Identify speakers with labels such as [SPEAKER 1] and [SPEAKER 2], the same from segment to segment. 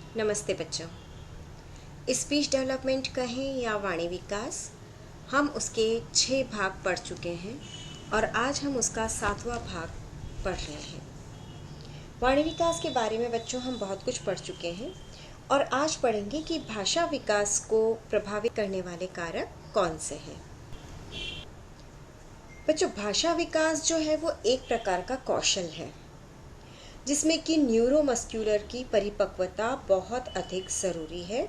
[SPEAKER 1] नमस्ते बच्चों। Speech development कहें या वाणी विकास, हम उसके 6 भाग पढ़ चुके हैं और आज हम उसका 7वां भाग पढ़ रहे हैं। वाणी विकास के बारे में बच्चों हम बहुत कुछ पढ़ चुके हैं और आज पढ़ेंगे कि भाषा विकास को प्रभावित करने वाले कारक कौन से हैं। बच्चों, भाषा विकास जो है वो एक प्रकार का कौशल है जिसमें कि न्यूरोमस्कुलर की परिपक्वता बहुत अधिक ज़रूरी है।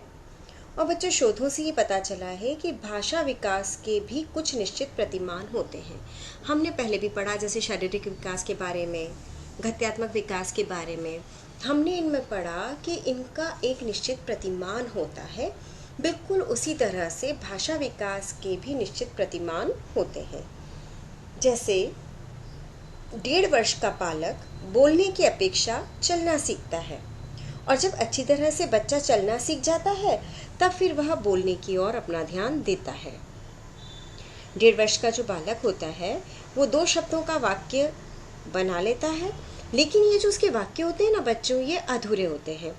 [SPEAKER 1] और बच्चों, शोधों से ये पता चला है कि भाषा विकास के भी कुछ निश्चित प्रतिमान होते हैं। हमने पहले भी पढ़ा, जैसे शारीरिक विकास के बारे में, गत्यात्मक विकास के बारे में हमने इनमें पढ़ा कि इनका एक निश्चित प्रतिमान होता है। बिल्कुल उसी तरह से भाषा विकास के भी निश्चित प्रतिमान होते हैं। जैसे 1.5 वर्ष का बालक बोलने की अपेक्षा चलना सीखता है और जब अच्छी तरह से बच्चा चलना सीख जाता है तब फिर वह बोलने की ओर अपना ध्यान देता है। 1.5 वर्ष का जो बालक होता है वो 2 शब्दों का वाक्य बना लेता है, लेकिन ये जो उसके वाक्य होते हैं ना बच्चों, ये अधूरे होते हैं।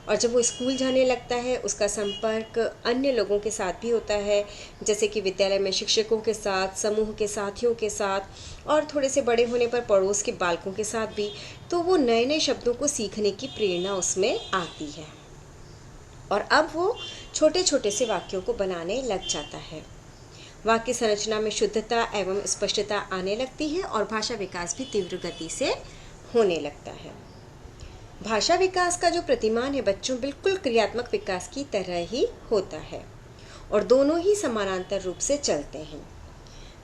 [SPEAKER 1] और जब वो स्कूल जाने लगता है उसका संपर्क अन्य लोगों के साथ भी होता है, जैसे कि विद्यालय में शिक्षकों के साथ, समूह के साथियों के साथ और थोड़े से बड़े होने पर पड़ोस के बालकों के साथ भी, तो वो नए नए शब्दों को सीखने की प्रेरणा उसमें आती है और अब वो छोटे छोटे से वाक्यों को बनाने लग जाता है। वाक्य संरचना में शुद्धता एवं स्पष्टता आने लगती है और भाषा विकास भी तीव्र गति से होने लगता है। भाषा विकास का जो प्रतिमान है बच्चों, बिल्कुल क्रियात्मक विकास की तरह ही होता है और दोनों ही समानांतर रूप से चलते हैं।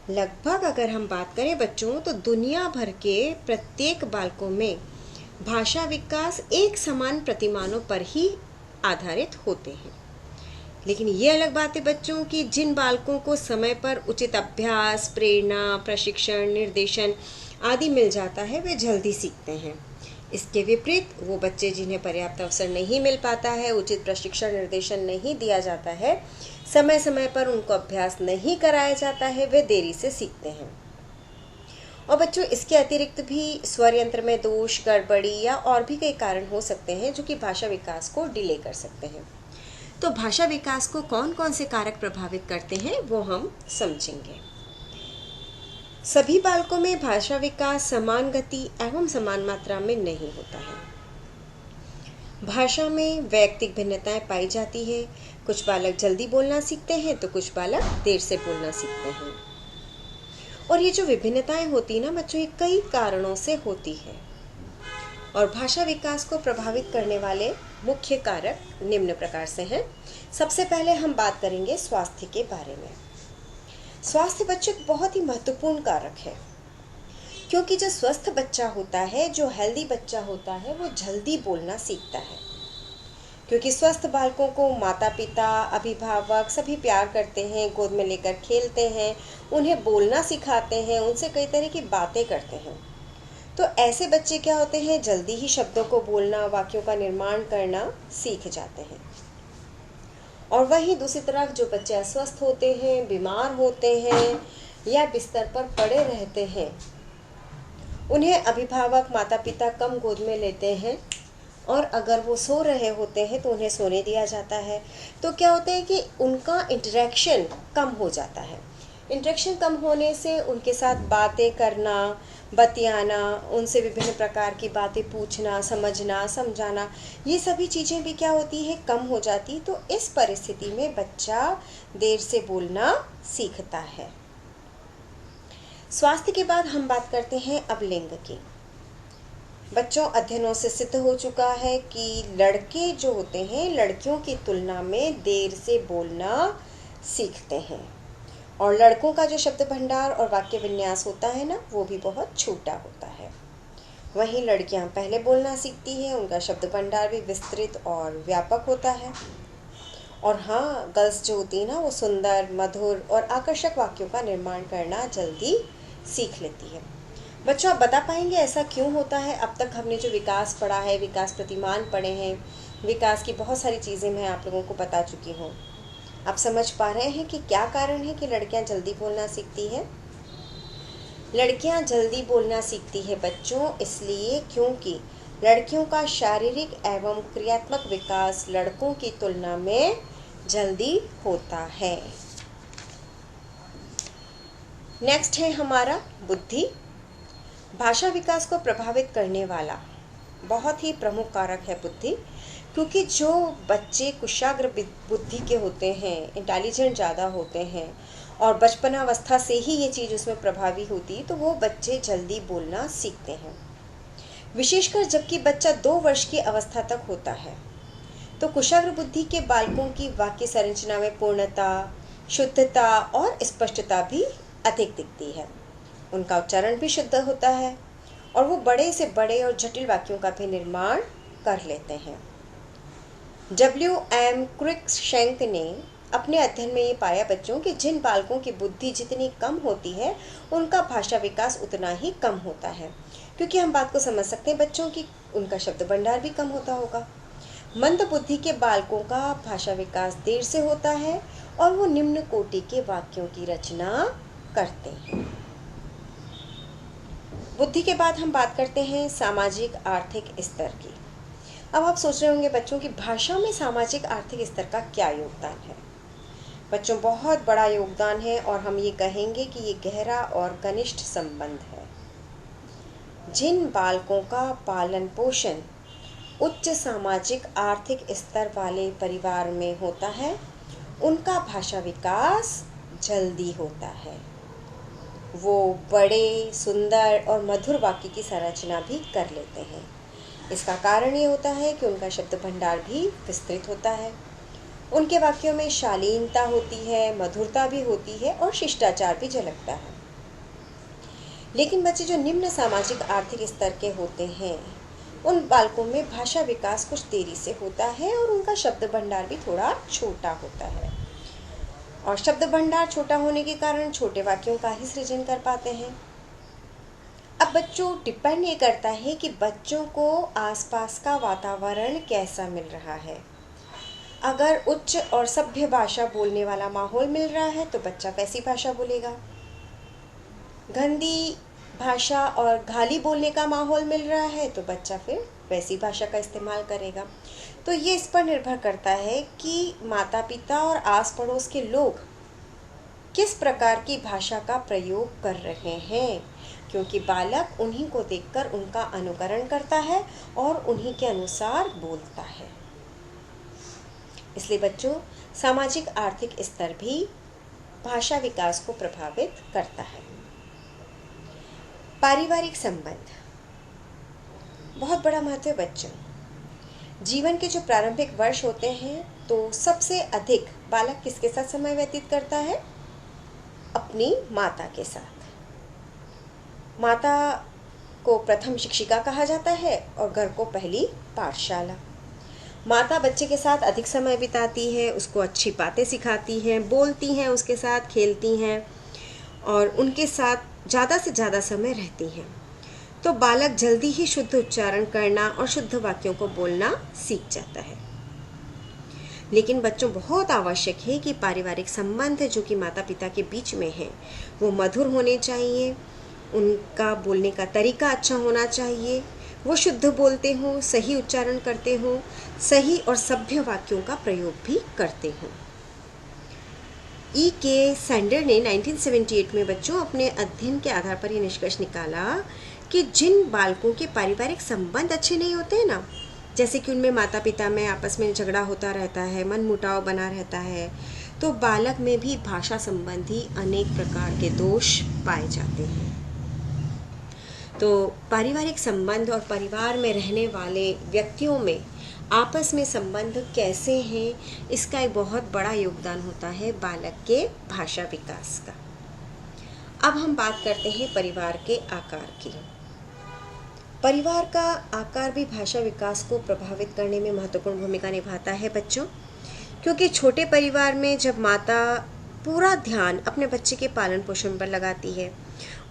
[SPEAKER 1] लगभग अगर हम बात करें बच्चों, तो दुनिया भर के प्रत्येक बालकों में भाषा विकास एक समान प्रतिमानों पर ही आधारित होते हैं। लेकिन ये अलग बात है बच्चों कि जिन बालकों को समय पर उचित अभ्यास, प्रेरणा, प्रशिक्षण, निर्देशन आदि मिल जाता है, वे जल्दी सीखते हैं। इसके विपरीत वो बच्चे जिन्हें पर्याप्त अवसर नहीं मिल पाता है, उचित प्रशिक्षण, निर्देशन नहीं दिया जाता है, समय समय पर उनको अभ्यास नहीं कराया जाता है, वे देरी से सीखते हैं। और बच्चों, इसके अतिरिक्त भी स्वर यंत्र में दोष, गड़बड़ी या और भी कई कारण हो सकते हैं जो कि भाषा विकास को डिले कर सकते हैं। तो भाषा विकास को कौन कौन से कारक प्रभावित करते हैं वो हम समझेंगे। सभी बालकों में भाषा विकास समान गति एवं समान मात्रा में नहीं होता है। भाषा में वैयक्तिक भिन्नताएं पाई जाती है। कुछ बालक जल्दी बोलना सीखते हैं तो कुछ बालक देर से बोलना सीखते हैं। और ये जो विभिन्नताएं होती है ना बच्चों, ये कई कारणों से होती है। और भाषा विकास को प्रभावित करने वाले मुख्य कारक निम्न प्रकार से हैं। सबसे पहले हम बात करेंगे स्वास्थ्य के बारे में। स्वास्थ्य बच्चों एक बहुत ही महत्वपूर्ण कारक है, क्योंकि जो स्वस्थ बच्चा होता है, जो हेल्दी बच्चा होता है, वो जल्दी बोलना सीखता है। क्योंकि स्वस्थ बालकों को माता पिता, अभिभावक सभी प्यार करते हैं, गोद में लेकर खेलते हैं, उन्हें बोलना सिखाते हैं, उनसे कई तरह की बातें करते हैं। तो ऐसे बच्चे क्या होते हैं, जल्दी ही शब्दों को बोलना, वाक्यों का निर्माण करना सीख जाते हैं। और वहीं दूसरी तरफ जो बच्चे अस्वस्थ होते हैं, बीमार होते हैं या बिस्तर पर पड़े रहते हैं, उन्हें अभिभावक, माता पिता कम गोद में लेते हैं और अगर वो सो रहे होते हैं तो उन्हें सोने दिया जाता है। तो क्या होता है कि उनका इंटरेक्शन कम हो जाता है। इंटरेक्शन कम होने से उनके साथ बातें करना, बतियाना, उनसे विभिन्न प्रकार की बातें पूछना, समझना, समझाना, ये सभी चीज़ें भी क्या होती है, कम हो जाती। तो इस परिस्थिति में बच्चा देर से बोलना सीखता है। स्वास्थ्य के बाद हम बात करते हैं अब लिंग की। बच्चों, अध्ययनों से सिद्ध हो चुका है कि लड़के जो होते हैं लड़कियों की तुलना में देर से बोलना सीखते हैं और लड़कों का जो शब्द भंडार और वाक्य विन्यास होता है ना, वो भी बहुत छोटा होता है। वहीं लड़कियां पहले बोलना सीखती हैं, उनका शब्द भंडार भी विस्तृत और व्यापक होता है। और हाँ, गर्ल्स जो होती है ना, वो सुंदर, मधुर और आकर्षक वाक्यों का निर्माण करना जल्दी सीख लेती है। बच्चों, आप बता पाएंगे ऐसा क्यों होता है? अब तक हमने जो विकास पढ़ा है, विकास प्रतिमान पढ़े हैं, विकास की बहुत सारी चीज़ें मैं आप लोगों को बता चुकी हूँ। आप समझ पा रहे हैं कि क्या कारण है कि लड़कियां जल्दी बोलना सीखती है? लड़कियां जल्दी बोलना सीखती है बच्चों इसलिए क्योंकि लड़कियों का शारीरिक एवं क्रियात्मक विकास लड़कों की तुलना में जल्दी होता है। नेक्स्ट है हमारा बुद्धि। भाषा विकास को प्रभावित करने वाला बहुत ही प्रमुख कारक है बुद्धि, क्योंकि जो बच्चे कुशाग्र बुद्धि के होते हैं, इंटेलिजेंट ज़्यादा होते हैं और बचपनावस्था से ही ये चीज़ उसमें प्रभावी होती है, तो वो बच्चे जल्दी बोलना सीखते हैं। विशेषकर जबकि बच्चा 2 वर्ष की अवस्था तक होता है, तो कुशाग्र बुद्धि के बालकों की वाक्य संरचना में पूर्णता, शुद्धता और स्पष्टता भी अधिक दिखती है। उनका उच्चारण भी शुद्ध होता है और वो बड़े से बड़े और जटिल वाक्यों का भी निर्माण कर लेते हैं। W.M. क्रुइक्सशैंक ने अपने अध्ययन में ये पाया बच्चों कि जिन बालकों की बुद्धि जितनी कम होती है, उनका भाषा विकास उतना ही कम होता है। क्योंकि हम बात को समझ सकते हैं बच्चों की, उनका शब्द भंडार भी कम होता होगा। मंद बुद्धि के बालकों का भाषा विकास देर से होता है और वो निम्न कोटि के वाक्यों की रचना करते हैं। बुद्धि के बाद हम बात करते हैं सामाजिक आर्थिक स्तर की। अब आप सोच रहे होंगे बच्चों की भाषा में सामाजिक आर्थिक स्तर का क्या योगदान है। बच्चों, बहुत बड़ा योगदान है और हम ये कहेंगे कि ये गहरा और घनिष्ठ संबंध है। जिन बालकों का पालन पोषण उच्च सामाजिक आर्थिक स्तर वाले परिवार में होता है, उनका भाषा विकास जल्दी होता है। वो बड़े, सुंदर और मधुर वाक्य की संरचना भी कर लेते हैं। इसका कारण ये होता है कि उनका शब्द भंडार भी विस्तृत होता है। उनके वाक्यों में शालीनता होती है, मधुरता भी होती है और शिष्टाचार भी झलकता है। लेकिन बच्चे जो निम्न सामाजिक आर्थिक स्तर के होते हैं, उन बालकों में भाषा विकास कुछ देरी से होता है और उनका शब्द भंडार भी थोड़ा छोटा होता है। और शब्द भंडार छोटा होने के कारण छोटे वाक्यों का ही सृजन कर पाते हैं। अब बच्चों, डिपेंड ये करता है कि बच्चों को आसपास का वातावरण कैसा मिल रहा है। अगर उच्च और सभ्य भाषा बोलने वाला माहौल मिल रहा है तो बच्चा वैसी भाषा बोलेगा। गंदी भाषा और गाली बोलने का माहौल मिल रहा है तो बच्चा फिर वैसी भाषा का इस्तेमाल करेगा। तो ये इस पर निर्भर करता है कि माता पिता और आस पड़ोस के लोग किस प्रकार की भाषा का प्रयोग कर रहे हैं, क्योंकि बालक उन्हीं को देखकर उनका अनुकरण करता है और उन्हीं के अनुसार बोलता है। इसलिए बच्चों, सामाजिक आर्थिक स्तर भी भाषा विकास को प्रभावित करता है। पारिवारिक संबंध बहुत बड़ा महत्व है बच्चों। जीवन के जो प्रारंभिक वर्ष होते हैं तो सबसे अधिक बालक किसके साथ समय व्यतीत करता है? अपनी माता के साथ। माता को प्रथम शिक्षिका कहा जाता है और घर को पहली पाठशाला। माता बच्चे के साथ अधिक समय बिताती है, उसको अच्छी बातें सिखाती हैं, बोलती हैं, उसके साथ खेलती हैं और उनके साथ ज़्यादा से ज़्यादा समय रहती हैं। तो बालक जल्दी ही शुद्ध उच्चारण करना और शुद्ध वाक्यों को बोलना सीख जाता है। लेकिन बच्चों, बहुत आवश्यक है कि पारिवारिक संबंध जो कि माता पिता के बीच में है वो मधुर होने चाहिए। उनका बोलने का तरीका अच्छा होना चाहिए, वो शुद्ध बोलते हों, सही उच्चारण करते हों, सही और सभ्य वाक्यों का प्रयोग भी करते हों। E.K. सैंडर ने 1978 में बच्चों अपने अध्ययन के आधार पर यह निष्कर्ष निकाला कि जिन बालकों के पारिवारिक संबंध अच्छे नहीं होते हैं ना, जैसे कि उनमें माता पिता में आपस में झगड़ा होता रहता है, मनमुटाव बना रहता है, तो बालक में भी भाषा संबंधी अनेक प्रकार के दोष पाए जाते हैं। तो पारिवारिक संबंध और परिवार में रहने वाले व्यक्तियों में आपस में संबंध कैसे हैं, इसका एक बहुत बड़ा योगदान होता है बालक के भाषा विकास का। अब हम बात करते हैं परिवार के आकार की। परिवार का आकार भी भाषा विकास को प्रभावित करने में महत्वपूर्ण भूमिका निभाता है बच्चों, क्योंकि छोटे परिवार में जब माता पूरा ध्यान अपने बच्चे के पालन पोषण पर लगाती है,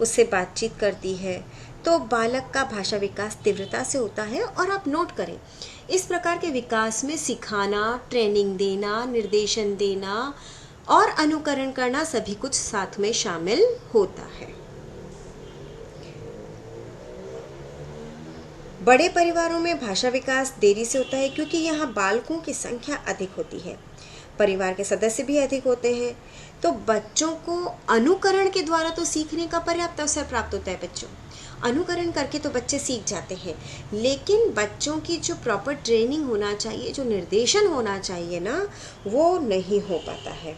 [SPEAKER 1] उससे बातचीत करती है, तो बालक का भाषा विकास तीव्रता से होता है। और आप नोट करें, इस प्रकार के विकास में सिखाना, ट्रेनिंग देना, निर्देशन देना और अनुकरण करना सभी कुछ साथ में शामिल होता है। बड़े परिवारों में भाषा विकास देरी से होता है क्योंकि यहाँ बालकों की संख्या अधिक होती है, परिवार के सदस्य भी अधिक होते हैं। तो बच्चों को अनुकरण के द्वारा तो सीखने का पर्याप्त अवसर प्राप्त होता है। बच्चों अनुकरण करके तो बच्चे सीख जाते हैं, लेकिन बच्चों की जो प्रॉपर ट्रेनिंग होना चाहिए, जो निर्देशन होना चाहिए ना, वो नहीं हो पाता है।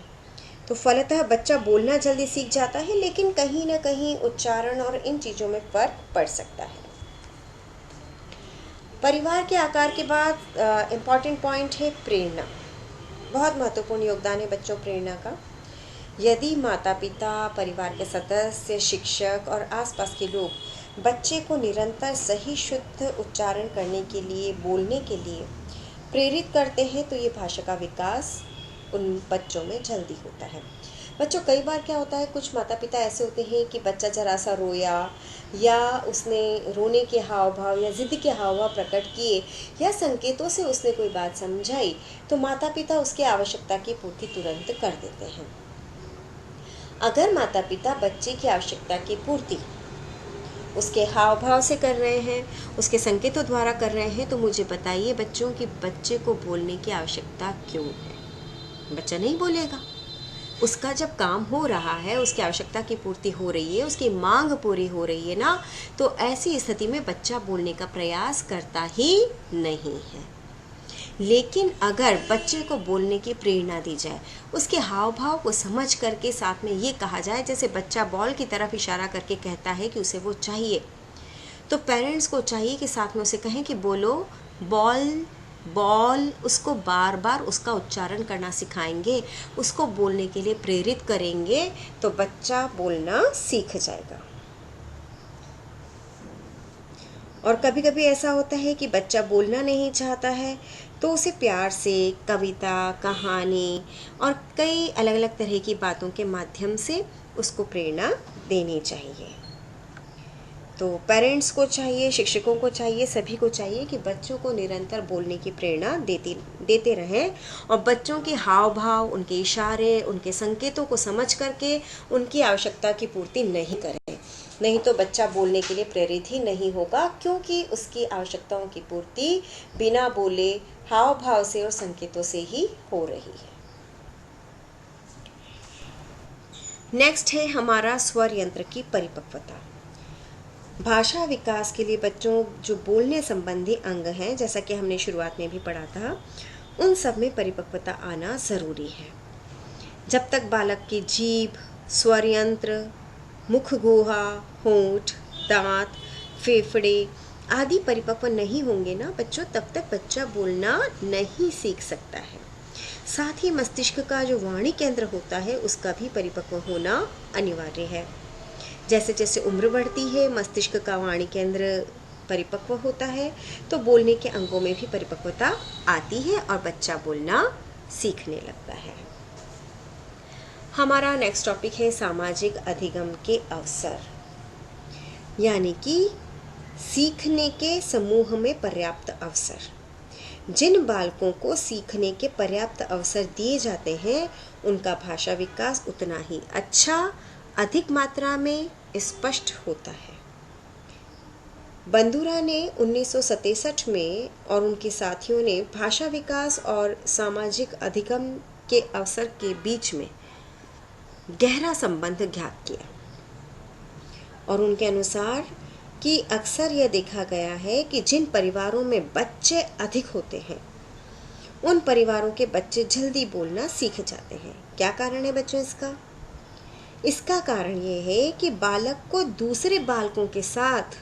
[SPEAKER 1] तो फलतः बच्चा बोलना जल्दी सीख जाता है, लेकिन कहीं ना कहीं उच्चारण और इन चीज़ों में फ़र्क पड़ सकता है। परिवार के आकार के बाद इम्पॉर्टेंट पॉइंट है प्रेरणा। बहुत महत्वपूर्ण योगदान है बच्चों प्रेरणा का। यदि माता पिता, परिवार के सदस्य, शिक्षक और आसपास के लोग बच्चे को निरंतर सही शुद्ध उच्चारण करने के लिए, बोलने के लिए प्रेरित करते हैं, तो ये भाषा का विकास उन बच्चों में जल्दी होता है। बच्चों कई बार क्या होता है, कुछ माता पिता ऐसे होते हैं कि बच्चा जरा सा रोया या उसने रोने के हाव भाव या ज़िद के हाव भाव प्रकट किए या संकेतों से उसने कोई बात समझाई, तो माता पिता उसकी आवश्यकता की पूर्ति तुरंत कर देते हैं। अगर माता पिता बच्चे की आवश्यकता की पूर्ति उसके हाव भाव से कर रहे हैं, उसके संकेतों द्वारा कर रहे हैं, तो मुझे बताइए बच्चों कि बच्चे को बोलने की आवश्यकता क्यों है? बच्चा नहीं बोलेगा। उसका जब काम हो रहा है, उसकी आवश्यकता की पूर्ति हो रही है, उसकी मांग पूरी हो रही है ना, तो ऐसी स्थिति में बच्चा बोलने का प्रयास करता ही नहीं है। लेकिन अगर बच्चे को बोलने की प्रेरणा दी जाए, उसके हाव भाव को समझ करके साथ में ये कहा जाए, जैसे बच्चा बॉल की तरफ इशारा करके कहता है कि उसे वो चाहिए, तो पेरेंट्स को चाहिए कि साथ में उसे कहें कि बोलो बॉल बॉल। उसको बार बार उसका उच्चारण करना सिखाएंगे, उसको बोलने के लिए प्रेरित करेंगे, तो बच्चा बोलना सीख जाएगा। और कभी कभी ऐसा होता है कि बच्चा बोलना नहीं चाहता है, तो उसे प्यार से कविता, कहानी और कई अलग अलग तरह की बातों के माध्यम से उसको प्रेरणा देनी चाहिए। तो पेरेंट्स को चाहिए, शिक्षकों को चाहिए, सभी को चाहिए कि बच्चों को निरंतर बोलने की प्रेरणा देते रहें और बच्चों के हाव भाव, उनके इशारे, उनके संकेतों को समझ करके उनकी आवश्यकता की पूर्ति नहीं करें। नहीं तो बच्चा बोलने के लिए प्रेरित ही नहीं होगा, क्योंकि उसकी आवश्यकताओं की पूर्ति बिना बोले हाव भाव से और संकेतों से ही हो रही है। नेक्स्ट है हमारा स्वर यंत्र की परिपक्वता। भाषा विकास के लिए बच्चों जो बोलने संबंधी अंग हैं, जैसा कि हमने शुरुआत में भी पढ़ा था, उन सब में परिपक्वता आना ज़रूरी है। जब तक बालक की जीभ, स्वर यंत्र, मुख गुहा, होंठ, दांत, फेफड़े आदि परिपक्व नहीं होंगे ना बच्चों, तब तक बच्चा बोलना नहीं सीख सकता है। साथ ही मस्तिष्क का जो वाणी केंद्र होता है, उसका भी परिपक्व होना अनिवार्य है। जैसे जैसे उम्र बढ़ती है, मस्तिष्क का वाणी केंद्र परिपक्व होता है, तो बोलने के अंगों में भी परिपक्वता आती है और बच्चा बोलना सीखने लगता है। हमारा नेक्स्ट टॉपिक है सामाजिक अधिगम के अवसर, यानी कि सीखने के समूह में पर्याप्त अवसर। जिन बालकों को सीखने के पर्याप्त अवसर दिए जाते हैं, उनका भाषा विकास उतना ही अच्छा, अधिक मात्रा में स्पष्ट होता है। बंदूरा ने 1967 में और उनके साथियों ने भाषा विकास और सामाजिक अधिगम के अवसर के बीच में गहरा संबंध ज्ञात किया और उनके अनुसार कि अक्सर यह देखा गया है कि जिन परिवारों में बच्चे अधिक होते हैं, उन परिवारों के बच्चे जल्दी बोलना सीख जाते हैं। क्या कारण है बच्चों इसका? इसका कारण ये है कि बालक को दूसरे बालकों के साथ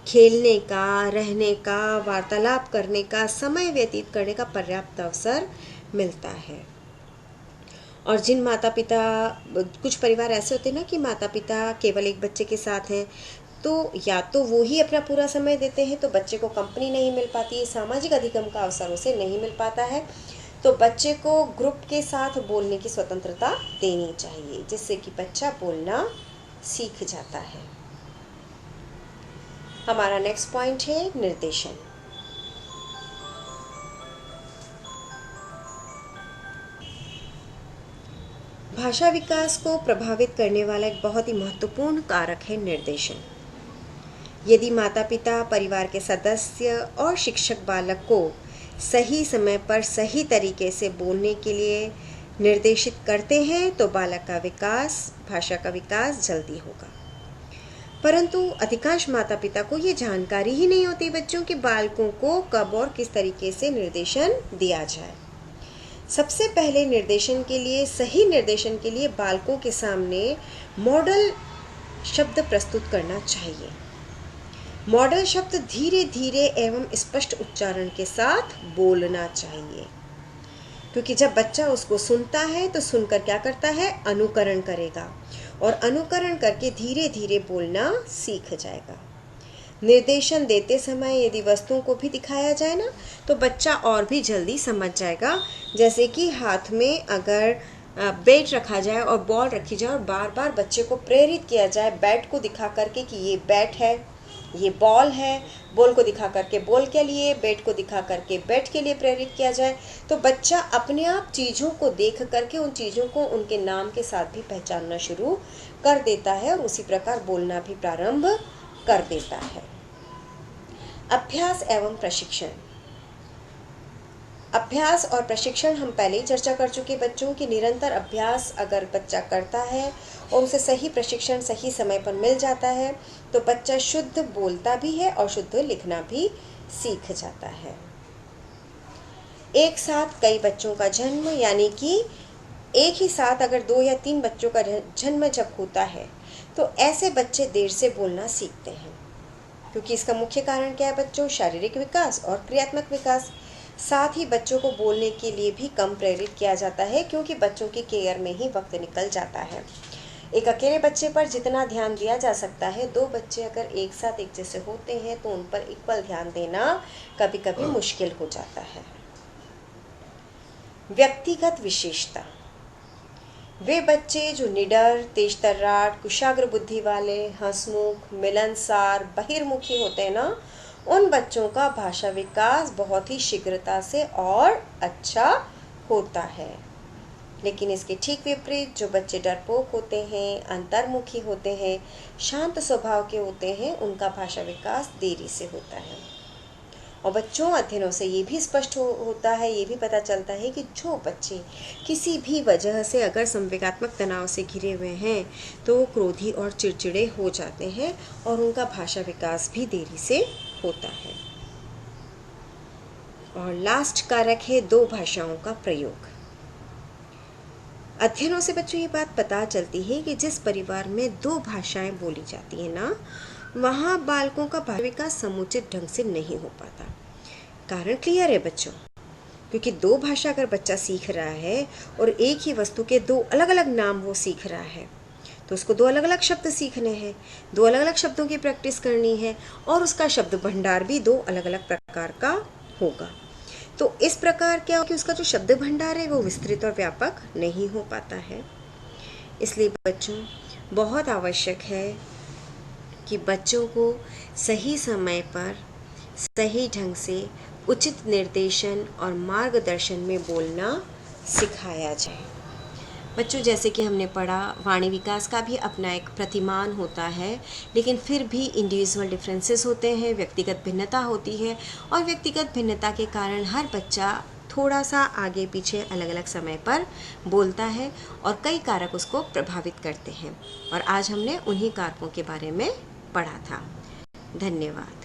[SPEAKER 1] खेलने का, रहने का, वार्तालाप करने का, समय व्यतीत करने का पर्याप्त अवसर मिलता है। और जिन माता पिता, कुछ परिवार ऐसे होते हैं ना कि माता पिता केवल एक बच्चे के साथ हैं, तो या तो वो ही अपना पूरा समय देते हैं, तो बच्चे को कंपनी नहीं मिल पाती है, सामाजिक अधिगम का अवसर उसे नहीं मिल पाता है। तो बच्चे को ग्रुप के साथ बोलने की स्वतंत्रता देनी चाहिए, जिससे कि बच्चा बोलना सीख जाता है। हमारा नेक्स्ट पॉइंट है निर्देशन। भाषा विकास को प्रभावित करने वाला एक बहुत ही महत्वपूर्ण कारक है निर्देशन। यदि माता पिता, परिवार के सदस्य और शिक्षक बालक को सही समय पर सही तरीके से बोलने के लिए निर्देशित करते हैं तो बालक का विकास, भाषा का विकास जल्दी होगा। परंतु अधिकांश माता पिता को ये जानकारी ही नहीं होती बच्चों कि बालकों को कब और किस तरीके से निर्देशन दिया जाए। सबसे पहले निर्देशन के लिए, सही निर्देशन के लिए बालकों के सामने मॉडल शब्द प्रस्तुत करना चाहिए। मॉडल शब्द धीरे धीरे एवं स्पष्ट उच्चारण के साथ बोलना चाहिए, क्योंकि जब बच्चा उसको सुनता है तो सुनकर क्या करता है, अनुकरण करेगा और अनुकरण करके धीरे धीरे बोलना सीख जाएगा। निर्देशन देते समय यदि वस्तुओं को भी दिखाया जाए ना तो बच्चा और भी जल्दी समझ जाएगा। जैसे कि हाथ में अगर बैट रखा जाए और बॉल रखी जाए और बार बार बच्चे को प्रेरित किया जाए बैट को दिखा करके कि ये बैट है, ये बॉल है, बॉल को दिखा करके बॉल के लिए, बैट को दिखा करके बैट के लिए प्रेरित किया जाए, तो बच्चा अपने आप चीज़ों को देख करके उन चीज़ों को उनके नाम के साथ भी पहचानना शुरू कर देता है और उसी प्रकार बोलना भी प्रारंभ कर देता है। अभ्यास एवं प्रशिक्षण। अभ्यास और प्रशिक्षण हम पहले ही चर्चा कर चुके बच्चों की निरंतर अभ्यास अगर बच्चा करता है और उसे सही प्रशिक्षण सही समय पर मिल जाता है तो बच्चा शुद्ध बोलता भी है और शुद्ध लिखना भी सीख जाता है। एक साथ कई बच्चों का जन्म, यानी कि एक ही साथ अगर 2 या 3 बच्चों का जन्म जब होता है तो ऐसे बच्चे देर से बोलना सीखते हैं, क्योंकि इसका मुख्य कारण क्या है बच्चों, शारीरिक विकास और क्रियात्मक विकास। साथ ही बच्चों को बोलने के लिए भी कम प्रेरित किया जाता है, क्योंकि बच्चों की केयर में ही वक्त निकल जाता है। एक अकेले बच्चे पर जितना ध्यान दिया जा सकता है, 2 बच्चे अगर एक साथ एक जैसे होते हैं तो उन पर इक्वल ध्यान देना कभी कभी मुश्किल हो जाता है। व्यक्तिगत विशेषता। वे बच्चे जो निडर, तेज तर्राट, कुशाग्र बुद्धि वाले, हंसमुख, मिलनसार, बहिर्मुखी होते हैं ना, उन बच्चों का भाषा विकास बहुत ही शीघ्रता से और अच्छा होता है। लेकिन इसके ठीक विपरीत जो बच्चे डरपोक होते हैं, अंतर्मुखी होते हैं, शांत स्वभाव के होते हैं, उनका भाषा विकास देरी से होता है। और बच्चों अध्ययनों से ये भी स्पष्ट होता है, ये भी पता चलता है कि जो बच्चे किसी भी वजह से अगर संवेगात्मक तनाव से घिरे हुए हैं तो वो क्रोधी और चिड़चिड़े हो जाते हैं और उनका भाषा विकास भी देरी से होता है। और लास्ट कारक है 2 भाषाओं का प्रयोग। अध्ययनों से बच्चों ये बात पता चलती है कि जिस परिवार में 2 भाषाएं बोली जाती हैं ना, वहाँ बालकों का भाषा विकास समुचित ढंग से नहीं हो पाता। कारण क्लियर है बच्चों, क्योंकि 2 भाषा अगर बच्चा सीख रहा है और एक ही वस्तु के 2 अलग अलग नाम वो सीख रहा है तो उसको 2 अलग अलग शब्द सीखने हैं, 2 अलग अलग शब्दों की प्रैक्टिस करनी है और उसका शब्द भंडार भी 2 अलग अलग प्रकार का होगा। तो इस प्रकार क्या हो कि उसका जो शब्द भंडार है वो विस्तृत और व्यापक नहीं हो पाता है। इसलिए बच्चों बहुत आवश्यक है कि बच्चों को सही समय पर सही ढंग से उचित निर्देशन और मार्गदर्शन में बोलना सिखाया जाए। बच्चों जैसे कि हमने पढ़ा, वाणी विकास का भी अपना एक प्रतिमान होता है, लेकिन फिर भी इंडिविजुअल डिफरेंसेस होते हैं, व्यक्तिगत भिन्नता होती है और व्यक्तिगत भिन्नता के कारण हर बच्चा थोड़ा सा आगे पीछे अलग अलग समय पर बोलता है और कई कारक उसको प्रभावित करते हैं। और आज हमने उन्हीं कारकों के बारे में पढ़ा था। धन्यवाद।